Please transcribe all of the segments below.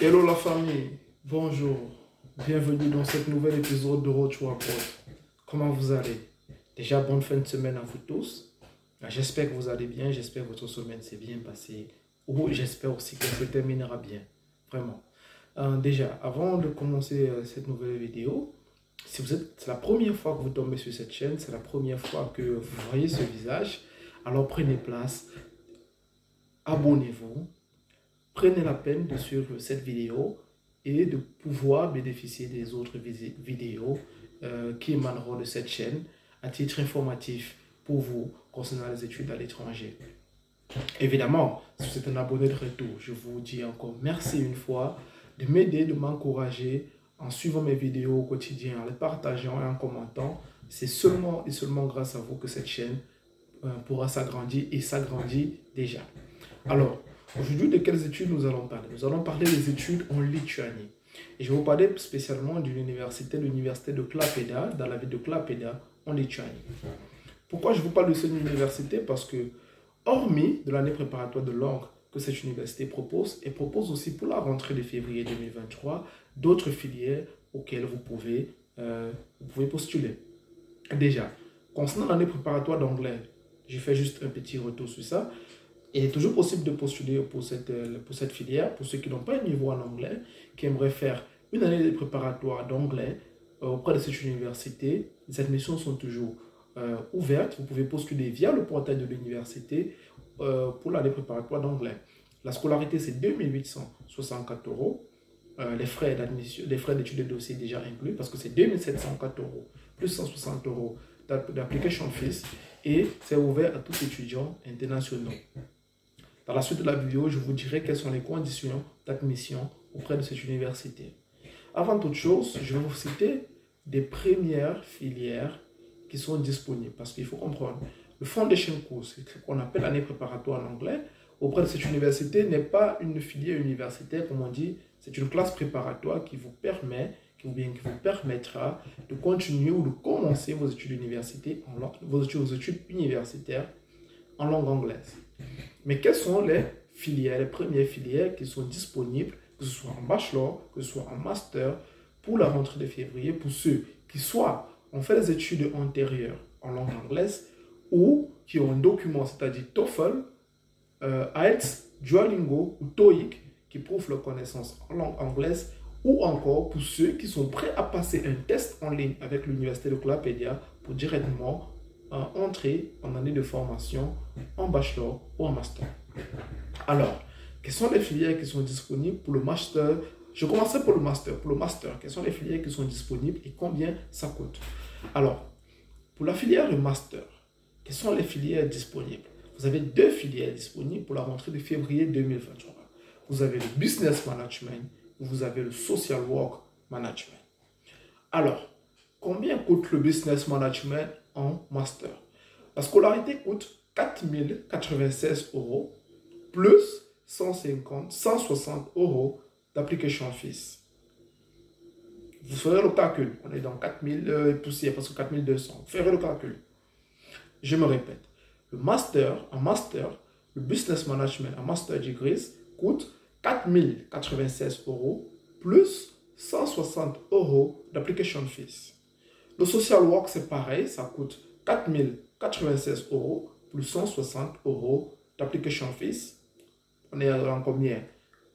Hello la famille, bonjour, bienvenue dans cet nouvel épisode de Road to Abroad. Comment vous allez? Déjà bonne fin de semaine à vous tous. J'espère que vous allez bien, j'espère que votre semaine s'est bien passée ou j'espère aussi qu'elle se terminera bien, vraiment. Déjà, avant de commencer cette nouvelle vidéo, si c'est la première fois que vous tombez sur cette chaîne, c'est la première fois que vous voyez ce visage, alors prenez place, abonnez-vous. Prenez la peine de suivre cette vidéo et de pouvoir bénéficier des autres vidéos qui émaneront de cette chaîne à titre informatif pour vous concernant les études à l'étranger. Évidemment, si vous êtes un abonné de retour, je vous dis encore merci une fois de m'aider, de m'encourager en suivant mes vidéos au quotidien, en les partageant et en commentant. C'est seulement et seulement grâce à vous que cette chaîne pourra s'agrandir et s'agrandit déjà. Alors, aujourd'hui, de quelles études nous allons parler? Nous allons parler des études en Lituanie. Et je vais vous parler spécialement de l'université de Klaipėda, dans la ville de Klaipėda, en Lituanie. Pourquoi je vous parle de cette université? Parce que, hormis de l'année préparatoire de langue que cette université propose, elle propose aussi pour la rentrée de février 2023 d'autres filières auxquelles vous pouvez postuler. Déjà, concernant l'année préparatoire d'anglais, je fais juste un petit retour sur ça. Il est toujours possible de postuler pour cette filière, pour ceux qui n'ont pas un niveau en anglais, qui aimeraient faire une année de préparatoire d'anglais auprès de cette université. Les admissions sont toujours ouvertes. Vous pouvez postuler via le portail de l'université pour l'année préparatoire d'anglais. La scolarité, c'est 2864 €. Les frais d'études de dossier déjà inclus, parce que c'est 2704 € plus 160 € d'application fees, et c'est ouvert à tous étudiants internationaux. Dans la suite de la vidéo, je vous dirai quelles sont les conditions d'admission auprès de cette université. Avant toute chose, je vais vous citer des premières filières qui sont disponibles, parce qu'il faut comprendre, le Foundation Course, qu'on appelle l'année préparatoire en anglais, auprès de cette université n'est pas une filière universitaire, comme on dit, c'est une classe préparatoire qui vous permettra de continuer ou de commencer vos études universitaires en langue anglaise. Mais quelles sont les premières filières qui sont disponibles, que ce soit en bachelor, que ce soit en master, pour la rentrée de février, pour ceux qui soit ont fait des études antérieures en langue anglaise ou qui ont un document, c'est-à-dire TOEFL, IELTS, Duolingo ou TOEIC, qui prouvent leur connaissance en langue anglaise, ou encore pour ceux qui sont prêts à passer un test en ligne avec l'université de Klaipėda pour directement entrer en année de formation en bachelor ou en master. Alors, quelles sont les filières qui sont disponibles pour le master? Je commencerai pour le master. Pour le master, quelles sont les filières qui sont disponibles et combien ça coûte? Alors, pour la filière de master, quelles sont les filières disponibles? Vous avez deux filières disponibles pour la rentrée de février 2023. Vous avez le Business Management, vous avez le Social Work Management. Alors, combien coûte le Business Management en master? La scolarité coûte 4096 € plus 160 € d'application fees. Vous ferez le calcul. On est dans 4000 poussières, parce que 4200. Vous ferez le calcul. Je me répète. Le master, le Business Management en Master Degrees coûte 4096 € plus 160 € d'application fees. Le Social Work, c'est pareil, ça coûte 4096 € plus 160 € d'application fees. On est en combien?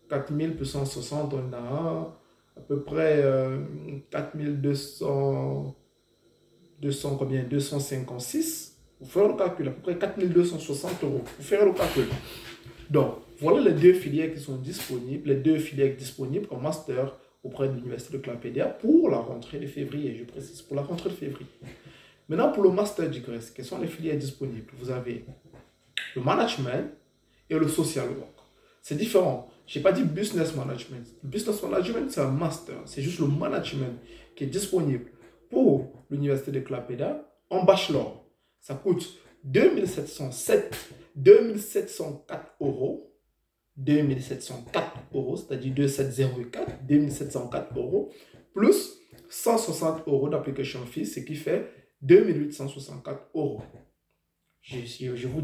4000 plus 160, on a à peu près 4200, 256. Vous ferez le calcul, à peu près 4260 €. Vous ferez le calcul. Donc, voilà les deux filières qui sont disponibles, en master auprès de l'université de Klaipėda pour la rentrée de février, je précise, pour la rentrée de février. Maintenant, pour le master degree, quelles sont les filières disponibles? Vous avez le management et le social work. C'est différent. Je n'ai pas dit business management. Le business management, c'est un master. C'est juste le management qui est disponible pour l'université de Klaipėda en bachelor. Ça coûte 2704 €. 2704 €, c'est-à-dire 2704 €, plus 160 € d'application fees, ce qui fait 2864 €. Je vous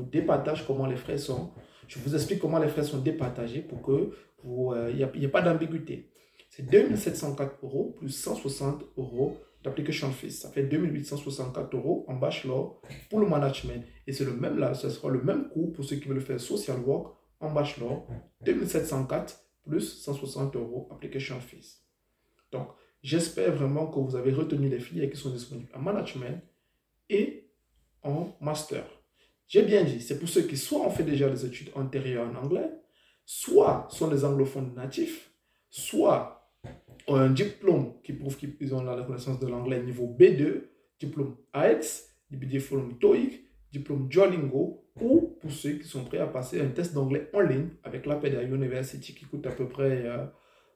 départage comment les frais sont Je vous explique comment les frais sont départagés pour que il n'y ait pas d'ambiguïté. C'est 2704 € plus 160 € d'application fees. Ça fait 2864 € en bachelor pour le management. Et c'est le même là, ce sera le même cours pour ceux qui veulent faire social work en bachelor. 2704 plus 160 € application fees. Donc, j'espère vraiment que vous avez retenu les filières qui sont disponibles en management et en master. J'ai bien dit, c'est pour ceux qui soit ont fait déjà des études antérieures en anglais, soit sont des anglophones natifs, soit ont un diplôme qui prouve qu'ils ont la connaissance de l'anglais niveau B2, diplôme IELTS, diplôme TOEIC, diplôme Duolingo, ou pour ceux qui sont prêts à passer un test d'anglais en ligne avec l'Appeda University qui coûte à peu près,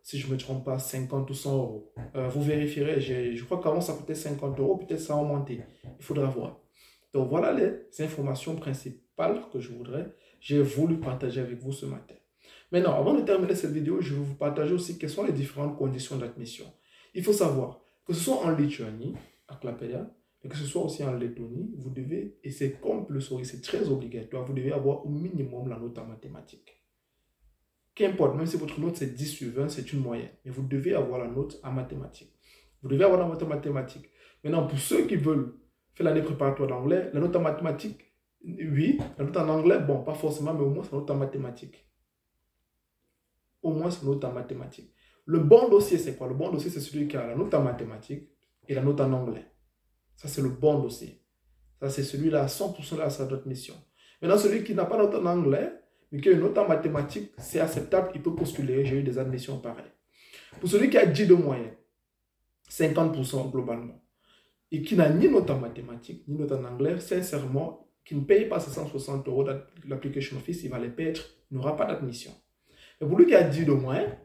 si je ne me trompe pas, 50 ou 100 €. Vous vérifierez, je crois qu'avant ça coûtait 50 €, peut-être ça a augmenté. Il faudra voir. Donc voilà les informations principales que j'ai voulu partager avec vous ce matin. Maintenant, avant de terminer cette vidéo, je vais vous partager aussi quelles sont les différentes conditions d'admission. Il faut savoir que ce soit en Lituanie, à Klaipėda, mais que ce soit aussi en Lettonie, vous devez, et c'est comme le souris, c'est très obligatoire, vous devez avoir au minimum la note en mathématiques. Qu'importe, même si votre note c'est 10 sur 20, c'est une moyenne, mais vous devez avoir la note en mathématiques. Vous devez avoir la note en mathématiques. Maintenant, pour ceux qui veulent faire l'année préparatoire d'anglais, la note en mathématiques, oui, la note en anglais, bon, pas forcément, mais au moins la note en mathématiques. Au moins c'est note en mathématiques. Le bon dossier, c'est quoi? Le bon dossier, c'est celui qui a la note en mathématiques et la note en anglais. Ça, c'est le bon dossier. Ça, c'est celui-là à 100% à sa note mission. Maintenant, celui qui n'a pas de note en anglais, mais qui a une note en mathématiques, c'est acceptable, il peut postuler. J'ai eu des admissions pareilles. Pour celui qui a 10 de moyenne, 50% globalement, et qui n'a ni note en mathématiques, ni note en anglais, sincèrement, qui ne paye pas ces 160 € d'application fees, il va les perdre, il n'aura pas d'admission. Et pour lui qui a 10 de moyenne,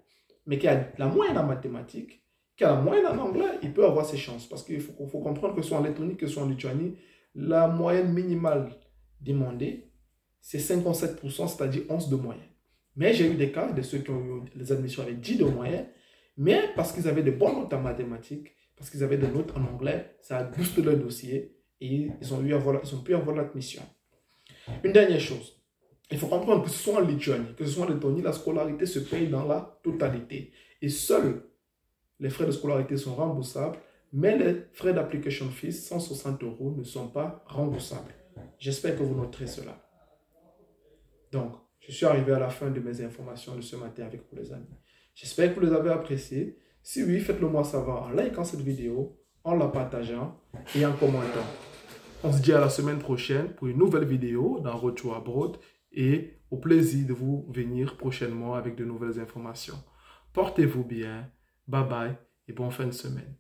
mais qui a la moyenne en mathématiques, qui a la moyenne en anglais, il peut avoir ses chances. Parce qu'il faut comprendre que ce soit en Lettonie, que ce soit en Lituanie, la moyenne minimale demandée, c'est 57%, c'est-à-dire 11 de moyenne. Mais j'ai eu des cas de ceux qui ont eu les admissions avec 10 de moyenne, mais parce qu'ils avaient de bonnes notes en mathématiques, parce qu'ils avaient des notes en anglais, ça a boosté leur dossier et ils ont pu avoir l'admission. Une dernière chose. Il faut comprendre que ce soit en Lituanie, que ce soit en Lettonie, la scolarité se paye dans la totalité. Et seuls les frais de scolarité sont remboursables, mais les frais d'application fees, 160 €, ne sont pas remboursables. J'espère que vous noterez cela. Donc, je suis arrivé à la fin de mes informations de ce matin avec vous les amis. J'espère que vous les avez appréciées. Si oui, faites-le moi savoir en likant cette vidéo, en la partageant et en commentant. On se dit à la semaine prochaine pour une nouvelle vidéo dans Retour Abroad. Et au plaisir de vous venir prochainement avec de nouvelles informations. Portez-vous bien, bye bye et bonne fin de semaine.